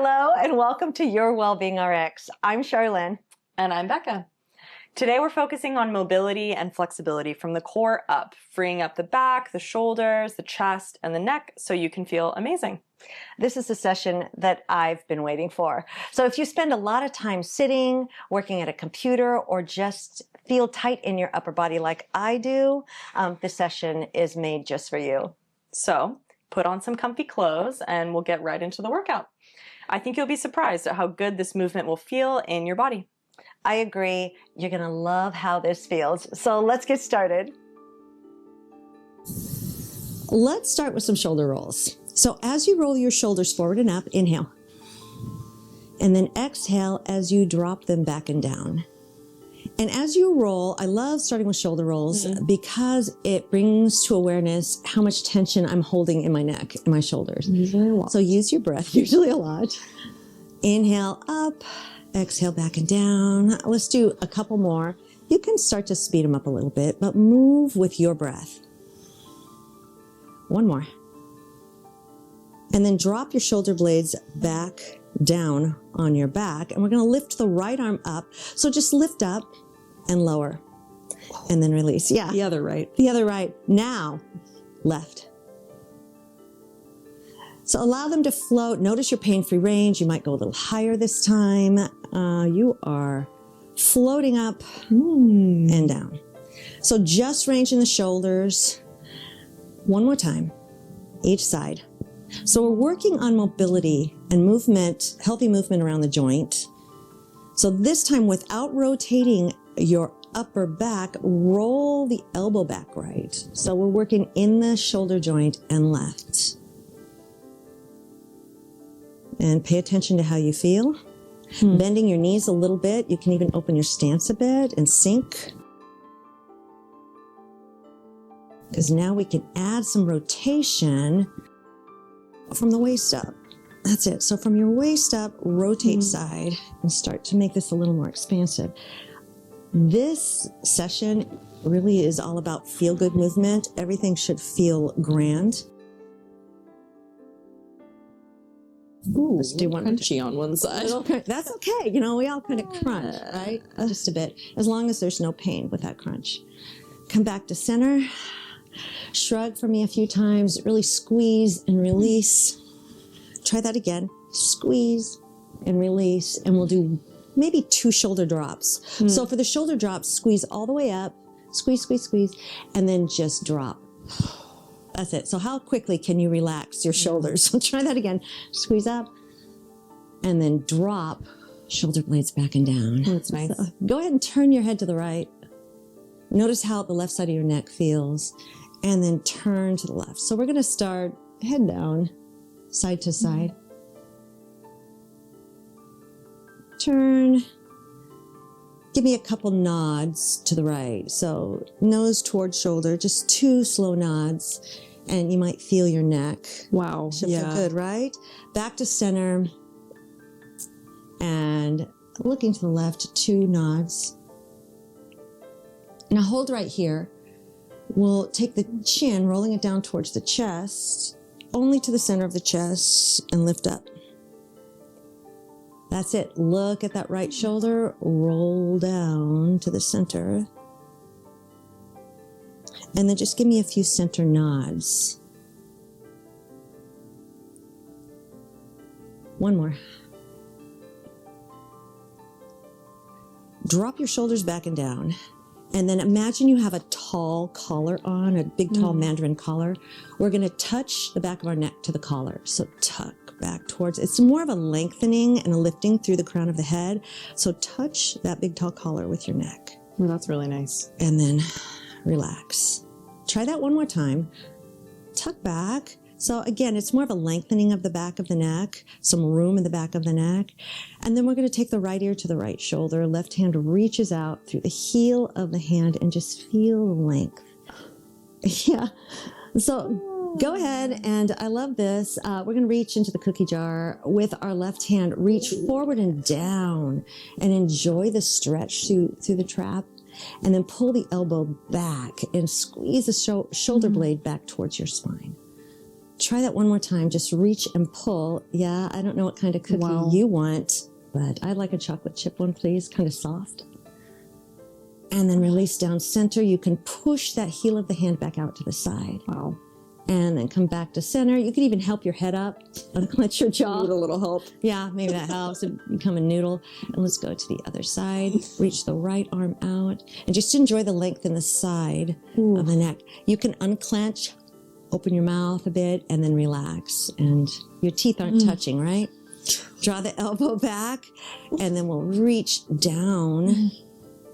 Hello and welcome to Your Wellbeing RX. I'm Sharlyn. And I'm Becca. Today we're focusing on mobility and flexibility from the core up, freeing up the back, the shoulders, the chest, and the neck so you can feel amazing. This is a session that I've been waiting for. So if you spend a lot of time sitting, working at a computer, or just feel tight in your upper body like I do, this session is made just for you. So put on some comfy clothes and we'll get right into the workout. I think you'll be surprised at how good this movement will feel in your body. I agree. You're going to love how this feels. So let's get started. Let's start with some shoulder rolls. So as you roll your shoulders forward and up, inhale. And then exhale as you drop them back and down. And as you roll, I love starting with shoulder rolls because it brings to awareness how much tension I'm holding in my neck and my shoulders. Usually a lot. So use your breath, usually a lot. Inhale up, exhale back and down. Let's do a couple more. You can start to speed them up a little bit, but move with your breath. One more. And then drop your shoulder blades back down on your back. And we're going to lift the right arm up. So just lift up and lower and then release. Yeah. The other right. The other right. Now, left. So allow them to float. Notice your pain-free range. You might go a little higher this time. You are floating up and down. So just ranging the shoulders. One more time, each side. So we're working on mobility and movement, healthy movement around the joint. So this time, without rotating your upper back, roll the elbow back right. So we're working in the shoulder joint and left. And pay attention to how you feel. Bending your knees a little bit. You can even open your stance a bit and sink. Because now we can add some rotation from the waist up. That's it. So from your waist up, rotate side and start to make this a little more expansive. This session really is all about feel-good movement. Everything should feel grand. Ooh, let's do one crunchy on one side. That's okay. You know, we all kind of crunch, right? Just a bit, as long as there's no pain with that crunch. Come back to center. Shrug for me a few times. Really squeeze and release. Try that again. Squeeze and release. And we'll do maybe 2 shoulder drops. So for the shoulder drops, squeeze all the way up. Squeeze, squeeze, squeeze. And then just drop. That's it. So how quickly can you relax your shoulders? So try that again. Squeeze up. And then drop. Shoulder blades back and down. Oh, that's nice. So go ahead and turn your head to the right. Notice how the left side of your neck feels. And then turn to the left. So we're going to start head down, side to side. Turn. Give me a couple nods to the right. So nose towards shoulder, just 2 slow nods. And you might feel your neck. Wow. Should feel good, right? Back to center. And looking to the left, 2 nods. Now hold right here. We'll take the chin, rolling it down towards the chest, only to the center of the chest, and lift up. That's it. Look at that right shoulder, roll down to the center. And then just give me a few center nods. One more. Drop your shoulders back and down. And then imagine you have a tall collar on, a big, tall mandarin collar. We're going to touch the back of our neck to the collar. So tuck back towards, it's more of a lengthening and a lifting through the crown of the head. So touch that big, tall collar with your neck. Oh, that's really nice. And then relax. Try that one more time. Tuck back. So again, it's more of a lengthening of the back of the neck, some room in the back of the neck. And then we're going to take the right ear to the right shoulder. Left hand reaches out through the heel of the hand and just feel the length. Yeah. So go ahead, and I love this. We're going to reach into the cookie jar with our left hand. Reach forward and down and enjoy the stretch through the trap. And then pull the elbow back and squeeze the shoulder blade back towards your spine. try that one more time. Just reach and pull. Yeah, I don't know what kind of cookie Wow. you want, but I'd like a chocolate chip one, please. Kind of soft. And then release down center. You can push that heel of the hand back out to the side. Wow. And then come back to center. You can even help your head up, unclench your jaw. Need a little help. Yeah, maybe that helps. And become a noodle. And let's go to the other side. Reach the right arm out. And just enjoy the length in the side of the neck. You can unclench, open your mouth a bit, and then relax. And your teeth aren't touching, right? Draw the elbow back. And then we'll reach down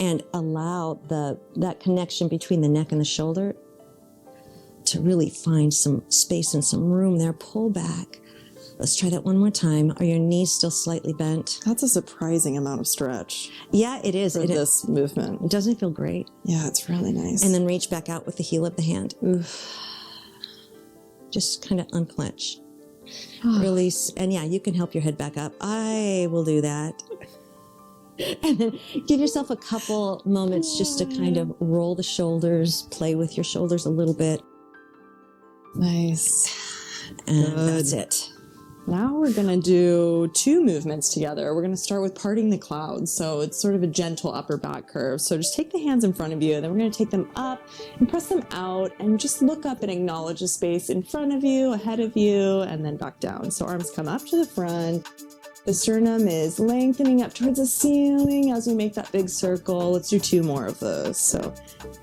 and allow that connection between the neck and the shoulder to really find some space and some room there. Pull back. Let's try that one more time. Are your knees still slightly bent? That's a surprising amount of stretch Yeah, it is. for this movement. It doesn't feel great. Yeah, it's really nice. And then reach back out with the heel of the hand. Just kind of unclench. Release. And yeah, you can help your head back up. I will do that. And then give yourself a couple moments just to kind of roll the shoulders, play with your shoulders a little bit. Nice. And that's it. Now we're going to do 2 movements together. We're going to start with parting the clouds. So it's sort of a gentle upper back curve. So just take the hands in front of you, then we're going to take them up and press them out and just look up and acknowledge the space in front of you, ahead of you, and then back down. So arms come up to the front. The sternum is lengthening up towards the ceiling as we make that big circle. Let's do 2 more of those. So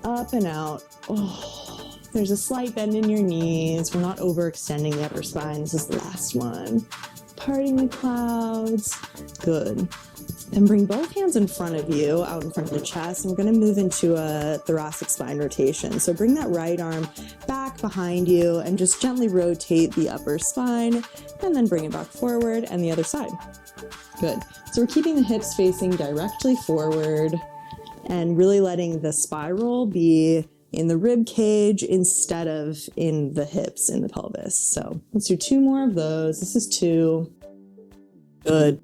up and out. Oh, there's a slight bend in your knees. We're not overextending the upper spine. This is the last one. Parting the clouds. Good. Then bring both hands in front of you, out in front of the chest, and we're going to move into a thoracic spine rotation. So bring that right arm back behind you and just gently rotate the upper spine, and then bring it back forward and the other side. Good. So we're keeping the hips facing directly forward and really letting the spiral be in the rib cage instead of in the hips, in the pelvis. So let's do 2 more of those. This is 2. Good.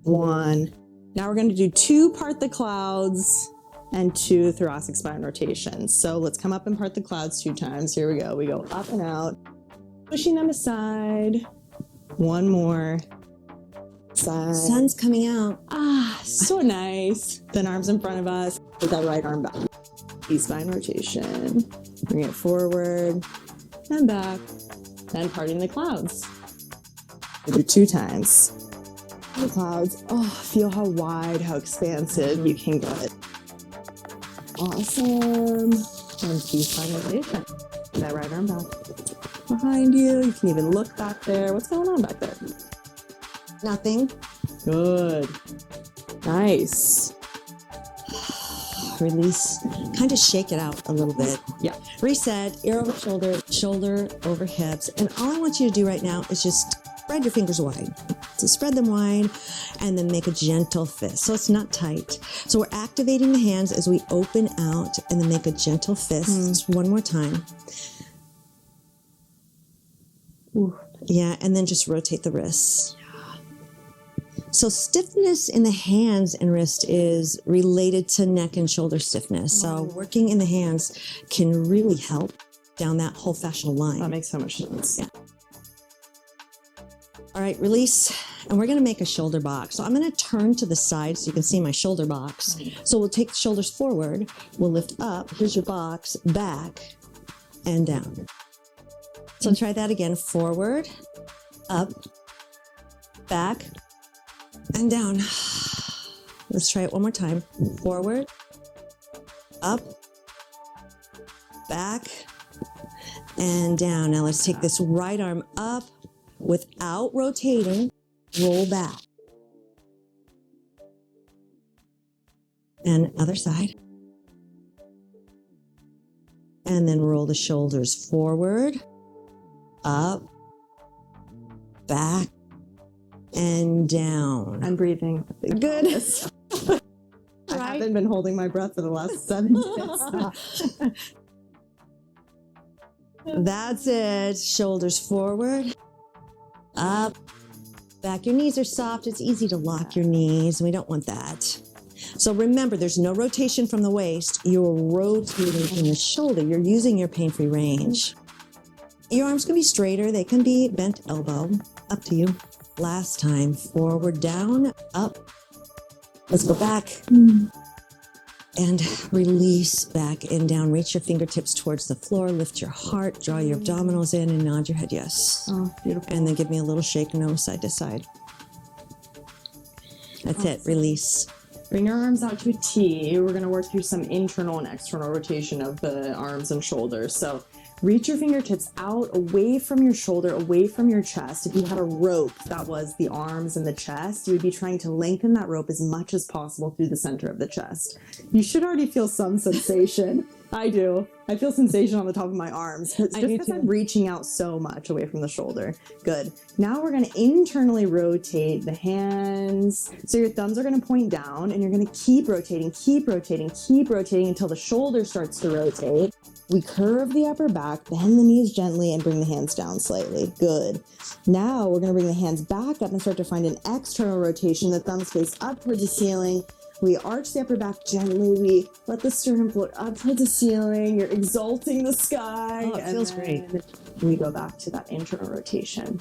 1. Now we're going to do 2 part the clouds and 2 thoracic spine rotations. So let's come up and part the clouds 2 times. Here we go. We go up and out, pushing them aside. 1 more. Side. Sun's coming out. Ah, so nice. Then arms in front of us. Put that right arm back. E-spine rotation. Bring it forward and back. Then parting the clouds. We'll do 2 times. The clouds. Oh, feel how wide, how expansive you can get. Awesome. And E-spine rotation. That right arm back. Behind you. You can even look back there. What's going on back there? Nothing. Good. Nice. Release. Kind of shake it out a little bit. Yeah. Reset. Ear over shoulder, shoulder over hips. And all I want you to do right now is just spread your fingers wide. So spread them wide and then make a gentle fist. So it's not tight. So we're activating the hands as we open out and then make a gentle fist. Just one more time. Ooh. Yeah, and then just rotate the wrists. So stiffness in the hands and wrist is related to neck and shoulder stiffness. So working in the hands can really help down that whole fascial line. That makes so much sense. Yeah. All right, release. And we're going to make a shoulder box. So I'm going to turn to the side so you can see my shoulder box. So we'll take the shoulders forward. We'll lift up. Here's your box. Back and down. So try that again. Forward, up, back, and down. Let's try it one more time. Forward, up, back, and down. Now let's take this right arm up without rotating. Roll back. And other side. And then roll the shoulders forward, up, back, and down. I'm breathing. Good. I haven't been holding my breath for the last 7 minutes. That's it. Shoulders forward, up, back. Your knees are soft. It's easy to lock your knees. We don't want that. So remember, there's no rotation from the waist. You're rotating from the shoulder. You're using your pain-free range. Your arms can be straighter. They can be bent elbow. Up to you. Last time. Forward, down, up. Let's go back. And release back and down. Reach your fingertips towards the floor. Lift your heart. Draw your abdominals in and nod your head yes. Oh, beautiful. And then give me a little shake, no, side to side. That's it. Release. Bring your arms out to a T. We're going to work through some internal and external rotation of the arms and shoulders. So reach your fingertips out away from your shoulder, away from your chest. If you had a rope that was the arms and the chest, you would be trying to lengthen that rope as much as possible through the center of the chest. You should already feel some sensation. I do. I feel sensation on the top of my arms. Just because I'm reaching out so much away from the shoulder. Good. Now we're going to internally rotate the hands. So your thumbs are going to point down and you're going to keep rotating until the shoulder starts to rotate. We curve the upper back, bend the knees gently, and bring the hands down slightly. Good. Now we're going to bring the hands back up and start to find an external rotation. The thumbs face up towards the ceiling. We arch the upper back gently. We let the sternum float up towards the ceiling. You're exalting the sky. Oh, it feels great. We go back to that internal rotation.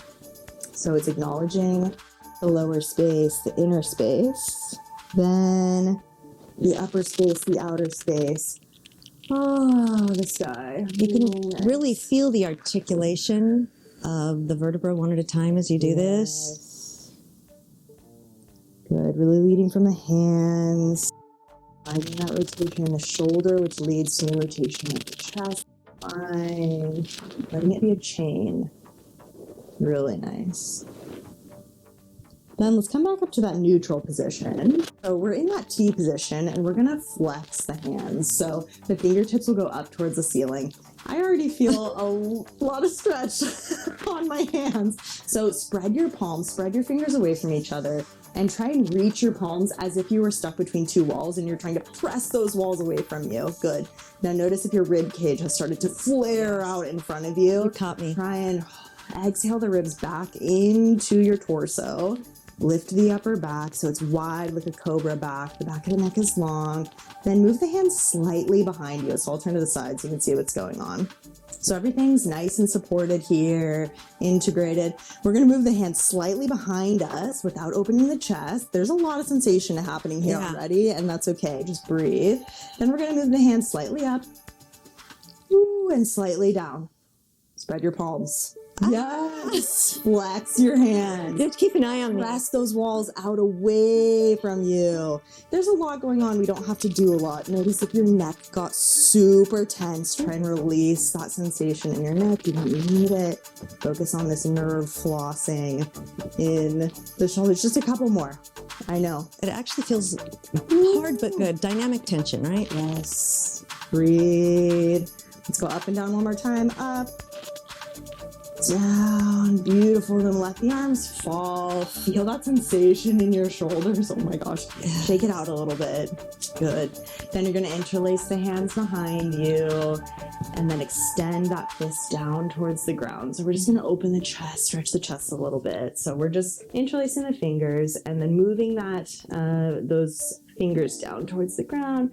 So it's acknowledging the lower space, the inner space, then the upper space, the outer space. Oh, the sky. You can really feel the articulation of the vertebra one at a time as you do this. Good. Really leading from the hands. Finding that rotation in the shoulder, which leads to the rotation of the chest. Fine. Letting it be a chain. Really nice. Then let's come back up to that neutral position. So we're in that T position and we're going to flex the hands. So the fingertips will go up towards the ceiling. I already feel a lot of stretch on my hands. So spread your palms, spread your fingers away from each other, and try and reach your palms as if you were stuck between two walls and you're trying to press those walls away from you. Good. Now notice if your rib cage has started to flare out in front of you. You caught me. Try and exhale the ribs back into your torso. Lift the upper back so it's wide like a cobra back. The back of the neck is long. Then move the hands slightly behind you. So I'll turn to the side so you can see what's going on. So everything's nice and supported here, integrated. We're going to move the hands slightly behind us without opening the chest. There's a lot of sensation happening here already, and that's okay. Just breathe. Then we're going to move the hands slightly up and slightly down. Spread your palms. Yes. Flex your hands. You have to keep an eye on me. Press those walls out away from you. There's a lot going on. We don't have to do a lot. Notice if your neck got super tense, try and release that sensation in your neck. You don't need it. Focus on this nerve flossing in the shoulders. Just a couple more. I know. It actually feels hard but good. Dynamic tension, right? Yes. Breathe. Let's go up and down one more time. Up. Down, beautiful. Then let the arms fall. Feel that sensation in your shoulders. Oh my gosh. Shake it out a little bit. Good. Then you're going to interlace the hands behind you and then extend that fist down towards the ground. So we're just going to open the chest, stretch the chest a little bit. So we're just interlacing the fingers and then moving those fingers down towards the ground.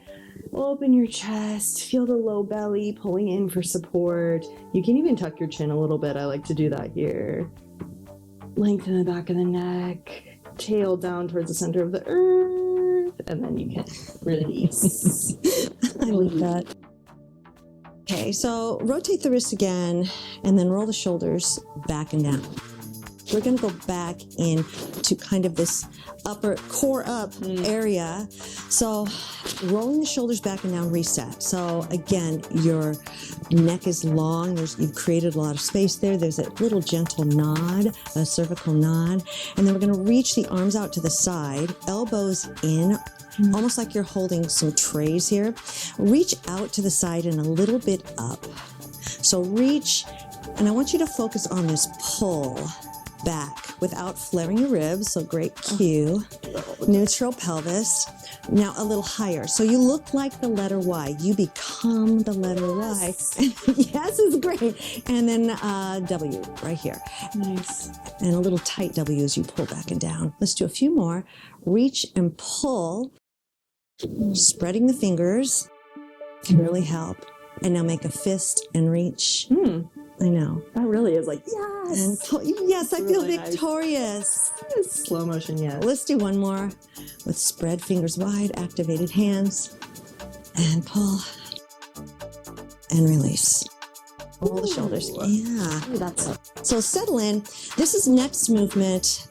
Open your chest, feel the low belly pulling in for support. You can even tuck your chin a little bit. I like to do that here. Lengthen the back of the neck, tail down towards the center of the earth, and then you can release. I like that. Okay, so rotate the wrists again, and then roll the shoulders back and down. We're going to go back into kind of this upper core up area. So rolling the shoulders back and down, reset. So again, your neck is long. You've created a lot of space there. There's a little gentle nod, a cervical nod. And then we're going to reach the arms out to the side, elbows in, almost like you're holding some trays here. Reach out to the side and a little bit up. So reach, and I want you to focus on this pull back without flaring your ribs. So great cue. Neutral pelvis. Now a little higher. So you look like the letter Y. You become the letter Y. Yes, it's great. And then W right here. Nice. And a little tight W as you pull back and down. Let's do a few more. Reach and pull. Spreading the fingers can really help. And now make a fist and reach. I know. That really is like, yes. And yes, I feel really nice. victorious. Slow motion, yes. Let's do one more with spread fingers wide, activated hands, and pull and release. Pull the shoulders. Yeah. So settle in. This is next movement.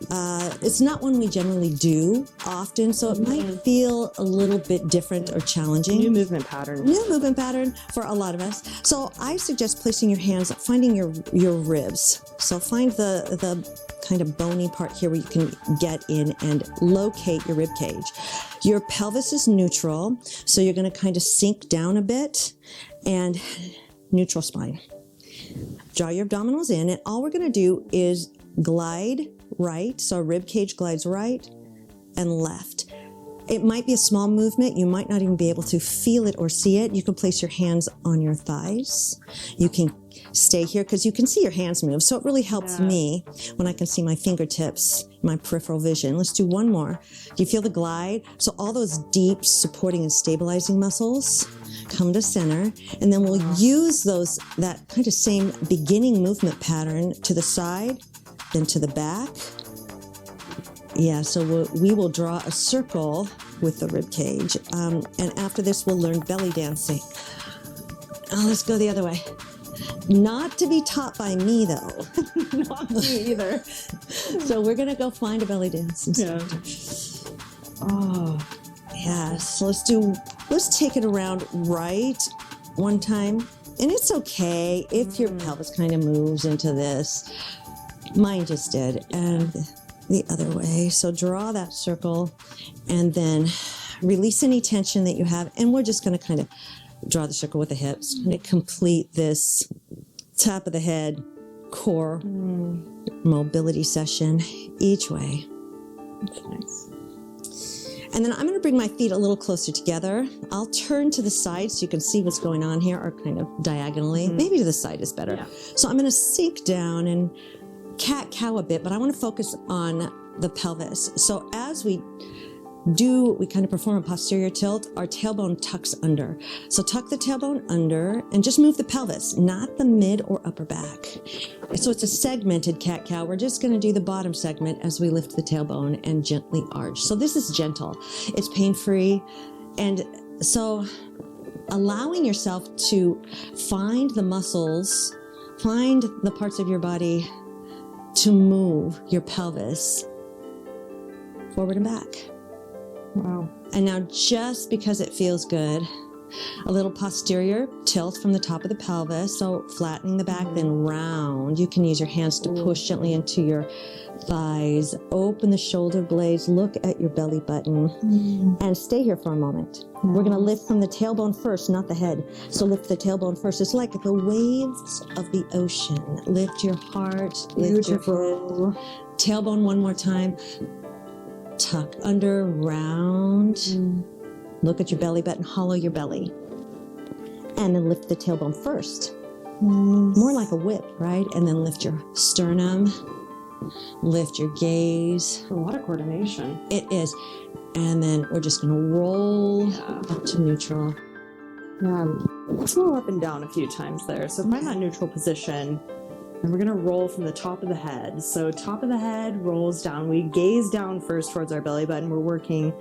It's not one we generally do often, so it might feel a little bit different or challenging. New movement pattern. New movement pattern for a lot of us. So I suggest placing your hands, finding your ribs. So find the kind of bony part here where you can get in and locate your rib cage. Your pelvis is neutral, so you're going to kind of sink down a bit and neutral spine. Draw your abdominals in, and all we're going to do is glide right. So our rib cage glides right and left. It might be a small movement. You might not even be able to feel it or see it. You can place your hands on your thighs. You can stay here because you can see your hands move. So it really helps me when I can see my fingertips, my peripheral vision. Let's do one more. Do you feel the glide? So all those deep supporting and stabilizing muscles come to center, and then we'll use that kind of same beginning movement pattern to the side, then to the back. Yeah, so we will draw a circle with the rib cage, and after this we'll learn belly dancing. Let's go the other way. Not to be taught by me though. Not me either. So we're gonna go find a belly dance instructor. Oh. Yeah, so let's take it around right one time. And it's okay if your pelvis kind of moves into this. Mine just did. And the other way. So draw that circle and then release any tension that you have. And we're just going to kind of draw the circle with the hips and complete this top of the head core mobility session each way. That's nice. And then I'm going to bring my feet a little closer together. I'll turn to the side so you can see what's going on here, or kind of diagonally. Maybe to the side is better. Yeah. So I'm going to sink down and cat-cow a bit, but I want to focus on the pelvis. So as we kind of perform a posterior tilt, our tailbone tucks under. So tuck the tailbone under and just move the pelvis, not the mid or upper back. So it's a segmented cat-cow. We're just going to do the bottom segment as we lift the tailbone and gently arch. So this is gentle. It's pain-free. And so allowing yourself to find the muscles, find the parts of your body to move your pelvis forward and back. Wow. And now just because it feels good, a little posterior tilt from the top of the pelvis. So flattening the back, then round. You can use your hands to push gently into your thighs. Open the shoulder blades. Look at your belly button. And stay here for a moment. We're going to lift from the tailbone first, not the head. So lift the tailbone first. It's like the waves of the ocean. Lift your heart. Lift your head. Tailbone one more time. Tuck under, round. Look at your belly button, hollow your belly. And then lift the tailbone first. More like a whip, right? And then lift your sternum, lift your gaze. A lot of coordination. It is. And then we're just going to roll up to neutral. Yeah, let's roll up and down a few times there. So find that neutral position. And we're going to roll from the top of the head. So top of the head rolls down. We gaze down first towards our belly button. We're working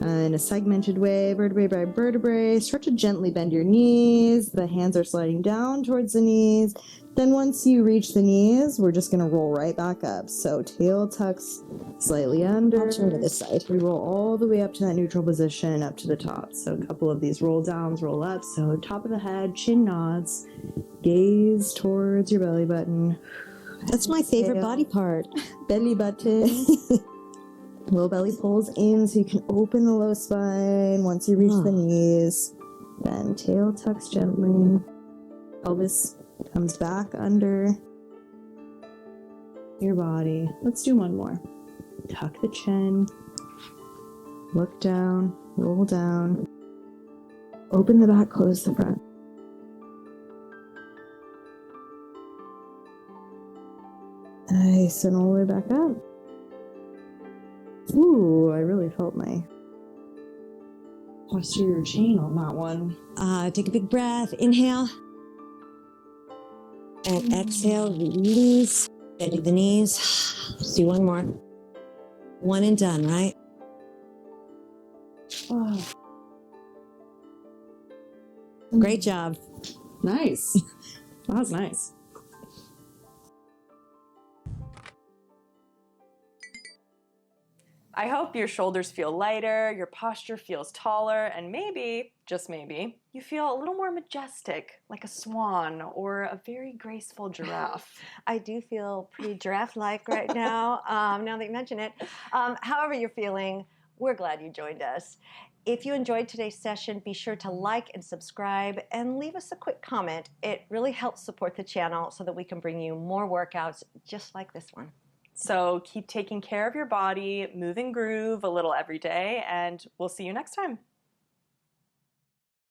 in a segmented way, vertebrae by vertebrae. Start to gently bend your knees. The hands are sliding down towards the knees. Then once you reach the knees, we're just going to roll right back up. So tail tucks slightly under. I'll turn to this side. We roll all the way up to that neutral position, up to the top. So a couple of these roll downs, roll up. So top of the head, chin nods. Gaze towards your belly button. That's my favorite body part. Belly button. Low belly pulls in so you can open the low spine. Once you reach the knees, then tail tucks gently. Pelvis comes back under your body. Let's do one more. Tuck the chin. Look down. Roll down. Open the back, close the front. Nice, and all the way back up. Ooh, I really felt my posterior chain on that one. Take a big breath. Inhale. And exhale, release, bend the knees. Let's do one more. One and done, right? Oh, Great job. nice. That was nice. I hope your shoulders feel lighter, your posture feels taller, and maybe, just maybe, you feel a little more majestic, like a swan or a very graceful giraffe. I do feel pretty giraffe-like right now, now that you mention it. However you're feeling, we're glad you joined us. If you enjoyed today's session, be sure to like and subscribe and leave us a quick comment. It really helps support the channel so that we can bring you more workouts just like this one. So keep taking care of your body, move and groove a little every day, and we'll see you next time.